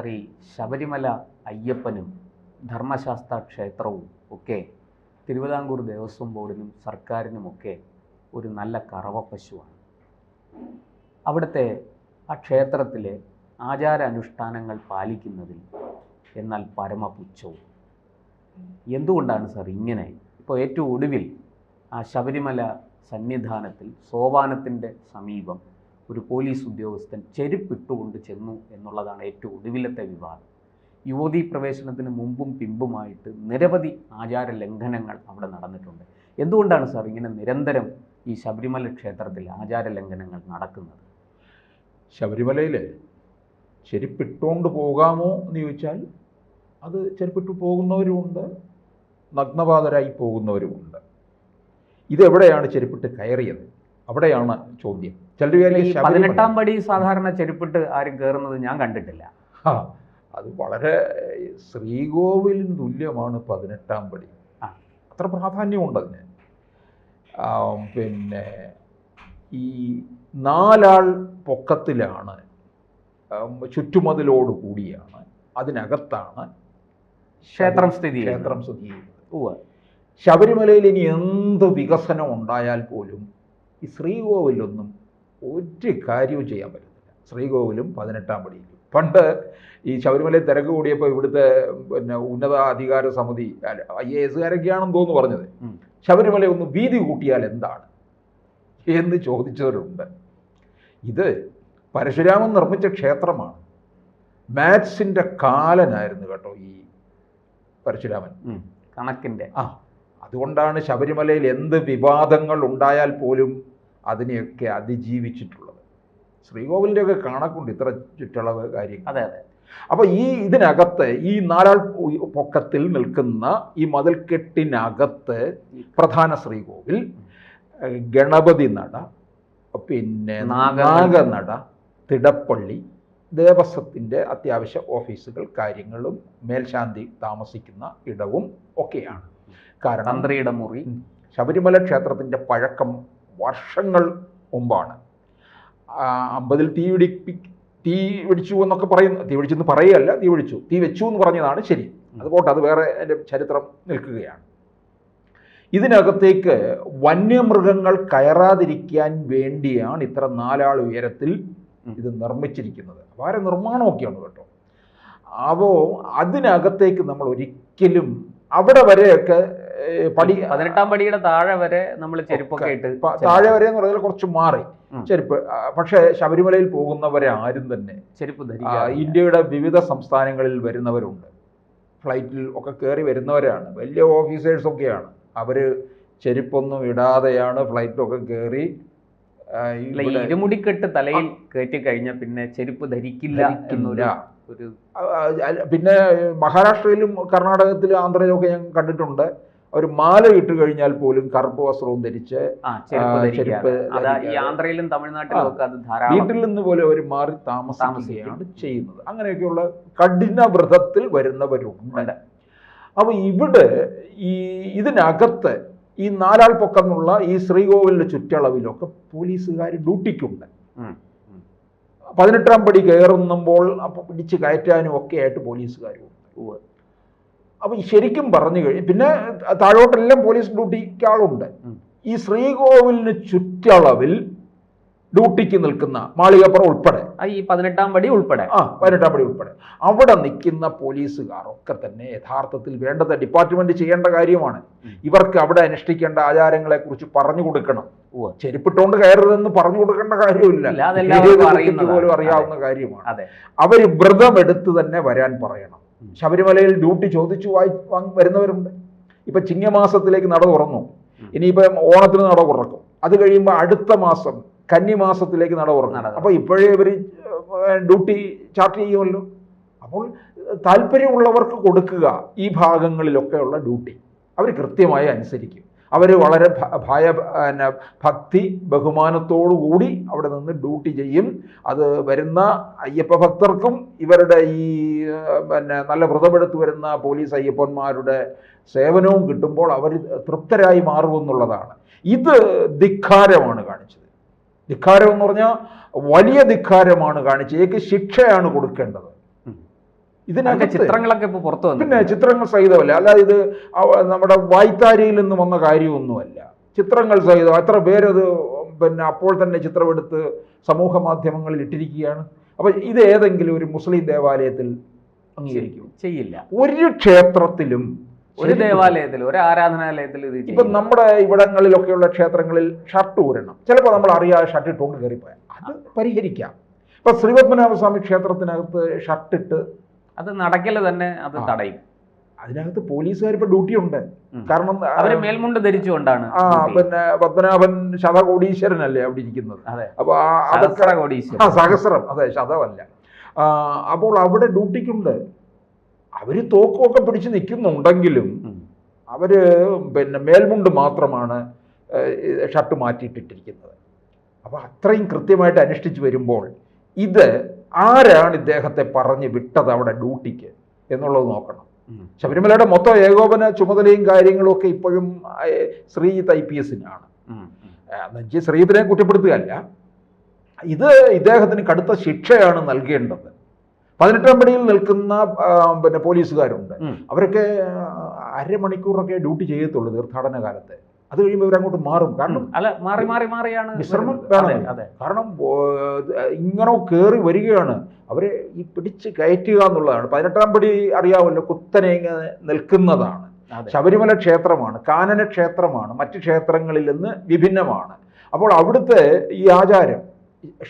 ശ്രീ ശബരിമല അയ്യപ്പനും ധർമ്മശാസ്ത്ര ക്ഷേത്രവും ഒക്കെ തിരുവിതാംകൂർ ദേവസ്വം ബോർഡിനും സർക്കാരിനുമൊക്കെ ഒരു നല്ല കറവപ്പശുവാണ്. അവിടുത്തെ ആ ക്ഷേത്രത്തിലെ ആചാരാനുഷ്ഠാനങ്ങൾ പാലിക്കുന്നതിൽ എന്നാൽ പരമപുച്ഛവും. എന്തുകൊണ്ടാണ് സാർ ഇങ്ങനെ? ഇപ്പോൾ ഏറ്റവും ഒടുവിൽ ആ ശബരിമല സന്നിധാനത്തിൽ സോപാനത്തിൻ്റെ സമീപം ഒരു പോലീസ് ഉദ്യോഗസ്ഥൻ ചെരുപ്പിട്ടുകൊണ്ട് ചെന്നു എന്നുള്ളതാണ് ഏറ്റവും ഒടുവിലത്തെ വിവാദം. യുവതീ പ്രവേശനത്തിന് മുമ്പും പിമ്പുമായിട്ട് നിരവധി ആചാര ലംഘനങ്ങൾ അവിടെ നടന്നിട്ടുണ്ട്. എന്തുകൊണ്ടാണ് സാർ ഇങ്ങനെ നിരന്തരം ഈ ശബരിമല ക്ഷേത്രത്തിൽ ആചാര ലംഘനങ്ങൾ നടക്കുന്നത്? ശബരിമലയിൽ ചെരുപ്പിട്ടുകൊണ്ട് പോകാമോ എന്ന് ചോദിച്ചാൽ അത് ചെരുപ്പിട്ട് പോകുന്നവരുമുണ്ട്, നഗ്നപാതരായി പോകുന്നവരുമുണ്ട്. ഇതെവിടെയാണ് ചെരുപ്പിട്ട് കയറിയത്? അവിടെയാണ് ചോദ്യം. ചിലർ 18-ാം പടി സാധാരണ ചെരുപ്പിട്ട് ആരും കയറുന്നത് ഞാൻ കണ്ടിട്ടില്ല. അത് വളരെ ശ്രീകോവിലിന് തുല്യമാണ് 18-ാം പടി. അത്ര പ്രാധാന്യമുണ്ട് അതിന്. പിന്നെ ഈ 4 ആൾ പൊക്കത്തിലാണ്, ചുറ്റുമതിലോട് കൂടിയാണ്, അതിനകത്താണ് ക്ഷേത്രം സ്ഥിതി ചെയ്യുന്നത്. ശബരിമലയിൽ ഇനി എന്ത് വികസനം ഉണ്ടായാൽ പോലും ഈ ശ്രീകോവിലൊന്നും ഒരു കാര്യവും ചെയ്യാൻ പറ്റത്തില്ല. ശ്രീകോവിലും 18-ാം പടിയിലും. പണ്ട് ഈ ശബരിമലയിൽ തിരക്ക് കൂടിയപ്പോൾ ഇവിടുത്തെ ഉന്നത അധികാര സമിതി IAS-കാരൊക്കെയാണെന്ന് തോന്നുന്നു പറഞ്ഞത്, ശബരിമല ഒന്ന് വീതി കൂട്ടിയാൽ എന്താണ് എന്ന് ചോദിച്ചവരുണ്ട്. ഇത് പരശുരാമൻ നിർമ്മിച്ച ക്ഷേത്രമാണ്. മാത്സിൻ്റെ കാലനായിരുന്നു കേട്ടോ ഈ പരശുരാമൻ, കണക്കിൻ്റെ. അതുകൊണ്ടാണ് ശബരിമലയിൽ എന്ത് വിവാദങ്ങൾ ഉണ്ടായാൽ പോലും അതിനെയൊക്കെ അതിജീവിച്ചിട്ടുള്ളത്. ശ്രീകോവിലിൻ്റെയൊക്കെ കണക്കുണ്ട് ഇത്ര ചുറ്റളവ് കാര്യങ്ങൾ. അതെ അതെ. അപ്പോൾ ഇതിനകത്ത് ഈ 4 ആൾ പൊക്കത്തിൽ നിൽക്കുന്ന ഈ മതിൽക്കെട്ടിനകത്ത് പ്രധാന ശ്രീകോവിൽ, ഗണപതി നട, പിന്നെ നാഗനട, തിടപ്പള്ളി, ദേവസ്വത്തിൻ്റെ അത്യാവശ്യ ഓഫീസുകൾ, കാര്യങ്ങളും മേൽശാന്തി താമസിക്കുന്ന ഇടവും ഒക്കെയാണ്. കാരണം തന്ത്രിയുടെ മുറി. ശബരിമല ക്ഷേത്രത്തിൻ്റെ പഴക്കം വർഷങ്ങൾ മുമ്പാണ്. 50-ൽ തീ പിടിച്ചു എന്നൊക്കെ പറയുന്നു. തീ പിടിച്ചെന്ന് പറയുകയല്ല, തീ വെച്ചു എന്ന് പറഞ്ഞതാണ് ശരി. അതുപോട്ടെ, അത് വേറെ എൻ്റെ ചരിത്രം നിൽക്കുകയാണ്. ഇതിനകത്തേക്ക് വന്യമൃഗങ്ങൾ കയറാതിരിക്കാൻ വേണ്ടിയാണ് ഇത്ര 4 ആൾ ഉയരത്തിൽ ഇത് നിർമ്മിച്ചിരിക്കുന്നത്. വളരെ നിർമ്മാണമൊക്കെയാണ് കേട്ടോ. അപ്പോൾ അതിനകത്തേക്ക് നമ്മൾ ഒരിക്കലും അവിടെ വരെയൊക്കെ 18-ാം പടിയുടെ താഴെ വരെ നമ്മൾ ചെരുപ്പൊക്കെ ഇട്ട്, താഴെ വരെ എന്ന് പറഞ്ഞാൽ കുറച്ച് മാറി ചെരുപ്പ്. പക്ഷേ ശബരിമലയിൽ പോകുന്നവരെ ആരും തന്നെ ചെരുപ്പ് ധരിക്കുക. ഇന്ത്യയുടെ വിവിധ സംസ്ഥാനങ്ങളിൽ വരുന്നവരുണ്ട്, ഫ്ലൈറ്റിൽ ഒക്കെ കയറി വരുന്നവരാണ്, വലിയ ഓഫീസേഴ്സൊക്കെയാണ്. അവർ ചെരുപ്പൊന്നും ഇടാതെയാണ് ഫ്ലൈറ്റിലൊക്കെ കയറി. ഇരുമുടിക്കെട്ട് തലയിൽ കയറ്റി കഴിഞ്ഞാൽ പിന്നെ ചെരുപ്പ് ധരിക്കില്ല എന്നൊരു. പിന്നെ മഹാരാഷ്ട്രയിലും കർണാടകത്തിലും ആന്ധ്രയിലും ഒക്കെ ഞാൻ കണ്ടിട്ടുണ്ട്, അവർ മാല ഇട്ട് കഴിഞ്ഞാൽ പോലും കറുപ്പ് വസ്ത്രവും ധരിച്ച് ചെരുപ്പ്. ആന്ധ്രയിലും തമിഴ്നാട്ടിലും ഒക്കെ അത് ധാരാളം. വീട്ടിൽ നിന്ന് പോലെ അവർ മാറി താമസിക്കുകയാണ് ചെയ്യുന്നത്. അങ്ങനെയൊക്കെയുള്ള കഠിന വ്രതത്തിൽ വരുന്നവരുണ്ട്. അപ്പോൾ ഇവിടെ ഇതിനകത്ത് ഈ 4 ആൾ പൊക്കെന്നുള്ള ഈ ശ്രീകോവിലിൻ്റെ ചുറ്റളവിലൊക്കെ പോലീസുകാർ ഡ്യൂട്ടിക്കുണ്ട്. 18-ാം പടി കയറുമ്പോൾ അപ്പോൾ പിടിച്ച് കയറ്റാനും ഒക്കെ ആയിട്ട് പോലീസുകാരുണ്ട്. അപ്പോൾ ശരിക്കും പറഞ്ഞു കഴിഞ്ഞാൽ പിന്നെ താഴോട്ടെല്ലാം പോലീസ് ഡ്യൂട്ടിക്ക് ആളുണ്ട്. ഈ ശ്രീകോവിലിന് ചുറ്റളവിൽ ഡ്യൂട്ടിക്ക് നിൽക്കുന്ന മാളികപ്പുറം ഉൾപ്പെടെ, ഈ 18-ാം പടി ഉൾപ്പെടെ, 18-ാം പടി ഉൾപ്പെടെ അവിടെ നിൽക്കുന്ന പോലീസുകാരൊക്കെ തന്നെ യഥാർത്ഥത്തിൽ വേണ്ടത് ഡിപ്പാർട്ട്മെന്റ് ചെയ്യേണ്ട കാര്യമാണ്. ഇവർക്ക് അവിടെ അനുഷ്ഠിക്കേണ്ട ആചാരങ്ങളെ കുറിച്ച് പറഞ്ഞു കൊടുക്കണം. ചെരുപ്പിട്ടുകൊണ്ട് കയറരുതെന്ന് പറഞ്ഞു കൊടുക്കേണ്ട കാര്യമില്ല, പോലും അറിയാവുന്ന കാര്യമാണ്. അവർ വ്രതമെടുത്ത് തന്നെ വരാൻ പറയണം. ശബരിമലയിൽ ഡ്യൂട്ടി ചോദിച്ചു വരുന്നവരുണ്ട്. ഇപ്പൊ ചിങ്ങമാസത്തിലേക്ക് നട തുറന്നു, ഇനിയിപ്പം ഓണത്തിന് നട തുറക്കും. അത് കഴിയുമ്പോൾ അടുത്ത മാസം കന്നിമാസത്തിലേക്ക് നട തുറക്കും. അപ്പോൾ ഇപ്പോഴേ ഇവർ ഡ്യൂട്ടി ചാർട്ട് ചെയ്യുമല്ലോ. അപ്പോൾ താല്പര്യമുള്ളവർക്ക് കൊടുക്കുക ഈ ഭാഗങ്ങളിലൊക്കെയുള്ള ഡ്യൂട്ടി. അവർ കൃത്യമായി അനുസരിക്കും. അവർ വളരെ ഭക്തി ബഹുമാനത്തോടു കൂടി അവിടെ നിന്ന് ഡ്യൂട്ടി ചെയ്യും. അത് വരുന്ന അയ്യപ്പ ഭക്തർക്കും ഇവരുടെ ഈ നല്ല വ്രതമെടുത്ത് വരുന്ന പോലീസ് അയ്യപ്പന്മാരുടെ സേവനവും കിട്ടുമ്പോൾ അവർ തൃപ്തരായി മാറുമെന്നുള്ളതാണ്. ഇത് ധിക്കാരമാണ് കാണിച്ചത്. ധിക്കാരം എന്ന് പറഞ്ഞാൽ വലിയ ധിക്കാരമാണ് കാണിച്ചത്. ശിക്ഷയാണ് കൊടുക്കേണ്ടത്. ഇതിനൊക്കെ ചിത്രങ്ങളൊക്കെ ഇപ്പോൾ പുറത്തു വന്നു. പിന്നെ ചിത്രങ്ങൾ സഹിതമല്ല, അല്ലാതെ ഇത് നമ്മുടെ വായ്ത്താരിയിൽ നിന്ന് വന്ന കാര്യമൊന്നുമല്ല. ചിത്രങ്ങൾ സഹിതം എത്ര പേരത് പിന്നെ അപ്പോൾ തന്നെ ചിത്രമെടുത്ത് സമൂഹ മാധ്യമങ്ങളിൽ ഇട്ടിരിക്കുകയാണ്. അപ്പം ഇത് ഏതെങ്കിലും ഒരു മുസ്ലിം ദേവാലയത്തിൽ അംഗീകരിക്കും? ചെയ്യില്ല. ഒരു ക്ഷേത്രത്തിലും ഒരു ദേവാലയത്തിൽ ഒരു ആരാധനാലയത്തിൽ ഇത് ഇപ്പം നമ്മുടെ ഇവിടങ്ങളിലൊക്കെയുള്ള ക്ഷേത്രങ്ങളിൽ ഷർട്ട് ഊരണം. ചിലപ്പോൾ നമ്മൾ അറിയാതെ ഷർട്ട് ഇട്ടുകൊണ്ട് കയറിപ്പോയാൽ അത് പരിഹരിക്കാം. ഇപ്പം ശ്രീപത്മനാഭസ്വാമി ക്ഷേത്രത്തിനകത്ത് ഷർട്ടിട്ട് അത് നടക്കല് തന്നെ അത് തടയും. അതിനകത്ത് പോലീസുകാർ ഇപ്പൊ ഡ്യൂട്ടി ഉണ്ട്. കാരണം അവര് മേൽമുണ്ട് ധരിച്ചുകൊണ്ടാണ്. പിന്നെ പത്മനാഭൻ ശതകോടീശ്വരനല്ലേ അവിടെ ഇരിക്കുന്നത്. അപ്പൊ സഹസ്രം, അതെ, ശതമല്ല. അപ്പോൾ അവിടെ ഡ്യൂട്ടിക്കുണ്ട്. അവര് തോക്കുമൊക്കെ പിടിച്ച് നിൽക്കുന്നുണ്ടെങ്കിലും അവര് പിന്നെ മേൽമുണ്ട് മാത്രമാണ് ഷർട്ട് മാറ്റിയിട്ടിട്ടിരിക്കുന്നത്. അപ്പൊ അത്രയും കൃത്യമായിട്ട് അനുഷ്ഠിച്ചു വരുമ്പോൾ ഇത് ആരാണ് ഇദ്ദേഹത്തെ പറഞ്ഞ് വിട്ടത് അവിടെ ഡ്യൂട്ടിക്ക് എന്നുള്ളത് നോക്കണം. ശബരിമലയുടെ മൊത്തം ഏകോപന ചുമതലയും കാര്യങ്ങളും ഒക്കെ ഇപ്പോഴും ശ്രീജിത്ത് IPSനാണ്. എന്നുവെച്ചാൽ ശ്രീജിത്തിനെ കുറ്റപ്പെടുത്തുകയല്ല, ഇത് ഇദ്ദേഹത്തിന് കടുത്ത ശിക്ഷയാണ് നൽകേണ്ടത്. 18-ാം പടിയിൽ നിൽക്കുന്ന പിന്നെ പോലീസുകാരുണ്ട്. അവരൊക്കെ അരമണിക്കൂറൊക്കെ ഡ്യൂട്ടി ചെയ്യത്തുള്ളൂ തീർത്ഥാടന കാലത്ത്. അത് കഴിയുമ്പോൾ ഇവരങ്ങോട്ട് മാറും. കാരണം മാറിയാണ് വിശ്രമം വേണം. കാരണം ഇങ്ങനെ കയറി വരികയാണ്. അവരെ ഈ പിടിച്ച് കയറ്റുക എന്നുള്ളതാണ്. 18-ാം പടി അറിയാമല്ലോ, കുത്തനെ ഇങ്ങനെ നിൽക്കുന്നതാണ്. ശബരിമല ക്ഷേത്രമാണ്, കാനന ക്ഷേത്രമാണ്, മറ്റ് ക്ഷേത്രങ്ങളിൽ നിന്ന് വിഭിന്നമാണ്. അപ്പോൾ അവിടുത്തെ ഈ ആചാരം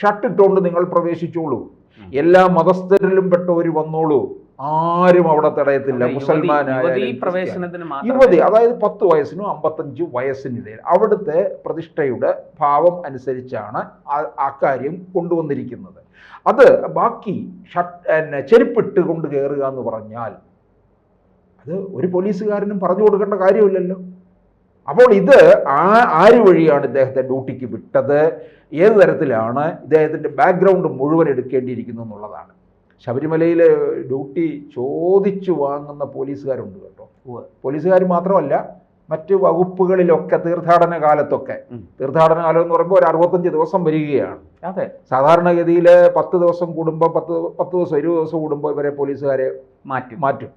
ഷർട്ട് ഇട്ടുകൊണ്ട് നിങ്ങൾ പ്രവേശിച്ചോളൂ, എല്ലാ മതസ്ഥരിലും പെട്ടവർ വന്നോളൂ, ആരും അവിടെ തടയത്തില്ല. മുസൽമാനായ യുവതി, അതായത് 10 വയസ്സിനും 55 വയസ്സിനിടയിൽ അവിടുത്തെ പ്രതിഷ്ഠയുടെ ഭാവം അനുസരിച്ചാണ് അക്കാര്യം കൊണ്ടുവന്നിരിക്കുന്നത്. അത് ബാക്കി ചെരുപ്പിട്ട് കൊണ്ട് കയറുക എന്ന് പറഞ്ഞാൽ അത് ഒരു പോലീസുകാരനും പറഞ്ഞു കൊടുക്കേണ്ട കാര്യമില്ലല്ലോ. അപ്പോൾ ഇത് ആര് വഴിയാണ് ഇദ്ദേഹത്തെ ഡ്യൂട്ടിക്ക് വിട്ടത്, ഏത് തരത്തിലാണ് ഇദ്ദേഹത്തിൻ്റെ ബാക്ക്ഗ്രൗണ്ട് മുഴുവൻ എടുക്കേണ്ടിയിരിക്കുന്നു എന്നുള്ളതാണ്. ശബരിമലയിൽ ഡ്യൂട്ടി ചോദിച്ചു വാങ്ങുന്ന പോലീസുകാരുണ്ട് കേട്ടോ. പോലീസുകാർ മാത്രമല്ല, മറ്റ് വകുപ്പുകളിലൊക്കെ തീർത്ഥാടന കാലത്തൊക്കെ. തീർത്ഥാടന കാലം എന്ന് പറയുമ്പോൾ ഒരു 65 ദിവസം വരികയാണ്. സാധാരണഗതിയിൽ 10 ദിവസം കൂടുമ്പോൾ 10 ദിവസം 20 ദിവസം കൂടുമ്പോൾ ഇവരെ പോലീസുകാരെ മാറ്റും.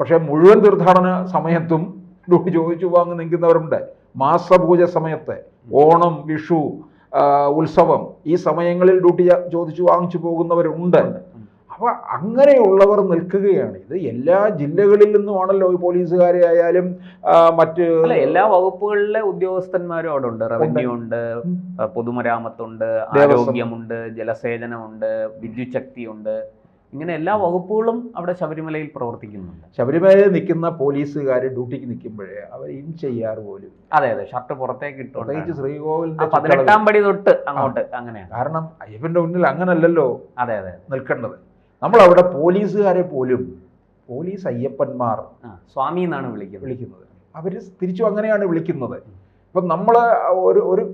പക്ഷേ മുഴുവൻ തീർത്ഥാടന സമയത്തും ഡ്യൂട്ടി ചോദിച്ചു വാങ്ങി നിൽക്കുന്നവരുണ്ട്. മാസപൂജ സമയത്ത്, ഓണം, വിഷു, ഉത്സവം, ഈ സമയങ്ങളിൽ ഡ്യൂട്ടി ചോദിച്ചു വാങ്ങിച്ചു പോകുന്നവരുണ്ട്. അപ്പോൾ അങ്ങനെയുള്ളവർ നിൽക്കുകയാണ്. ഇത് എല്ലാ ജില്ലകളിൽ നിന്നുമാണല്ലോ ഈ പോലീസുകാരെ ആയാലും മറ്റ് എല്ലാ വകുപ്പുകളിലെ ഉദ്യോഗസ്ഥന്മാരും അവിടെ ഉണ്ട്. റവന്യൂ ഉണ്ട്, പൊതുമരാമത്തുണ്ട്, ആരോഗ്യമുണ്ട്, ജലസേചനമുണ്ട്, വിദ്യുത് ശക്തിയുണ്ട്. ഇങ്ങനെ എല്ലാ വകുപ്പുകളും അവിടെ ശബരിമലയിൽ പ്രവർത്തിക്കുന്നുണ്ട്. ശബരിമലയിൽ നിൽക്കുന്ന പോലീസുകാർ ഡ്യൂട്ടിക്ക് നിൽക്കുമ്പോഴേ അവർ ഇൻ ചെയ്യാറ് പോലും. അതെ, ഷർട്ട് പുറത്തേക്ക് ഇട്ടു. പ്രത്യേകിച്ച് ശ്രീകോവിലിന്റെ 18-ാം പടി തൊട്ട് അങ്ങോട്ട് അങ്ങനെയാണ്. കാരണം അയ്യപ്പന്റെ മുന്നിൽ അങ്ങനല്ലല്ലോ അതെ നിൽക്കേണ്ടത്. നമ്മളവിടെ പോലീസുകാരെ പോലും പോലീസ് അയ്യപ്പന്മാർ സ്വാമി എന്നാണ് വിളിക്കുന്നത്. അവർ തിരിച്ചു അങ്ങനെയാണ് വിളിക്കുന്നത്. ഇപ്പം നമ്മൾ ഒരു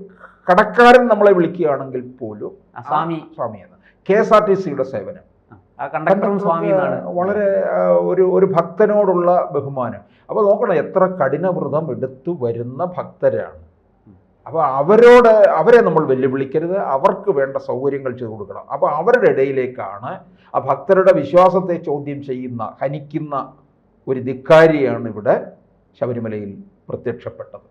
കടക്കാരൻ നമ്മളെ വിളിക്കുകയാണെങ്കിൽ പോലും സ്വാമി എന്ന്. KSRTCയുടെ സേവനം വളരെ ഒരു ഭക്തനോടുള്ള ബഹുമാനം. അപ്പോൾ നോക്കണം, എത്ര കഠിനവ്രതം എടുത്തു വരുന്ന ഭക്തരാണ്. അപ്പോൾ അവരെ നമ്മൾ വെല്ലുവിളിക്കരുത്, അവർക്ക് വേണ്ട സൗകര്യങ്ങൾ ചെയ്തു കൊടുക്കണം. അപ്പോൾ അവരുടെ ഇടയിലേക്കാണ് ആ ഭക്തരുടെ വിശ്വാസത്തെ ചോദ്യം ചെയ്യുന്ന, ഹനിക്കുന്ന ഒരു ധിക്കാരിയാണ് ഇവിടെ ശബരിമലയിൽ പ്രത്യക്ഷപ്പെട്ടത്.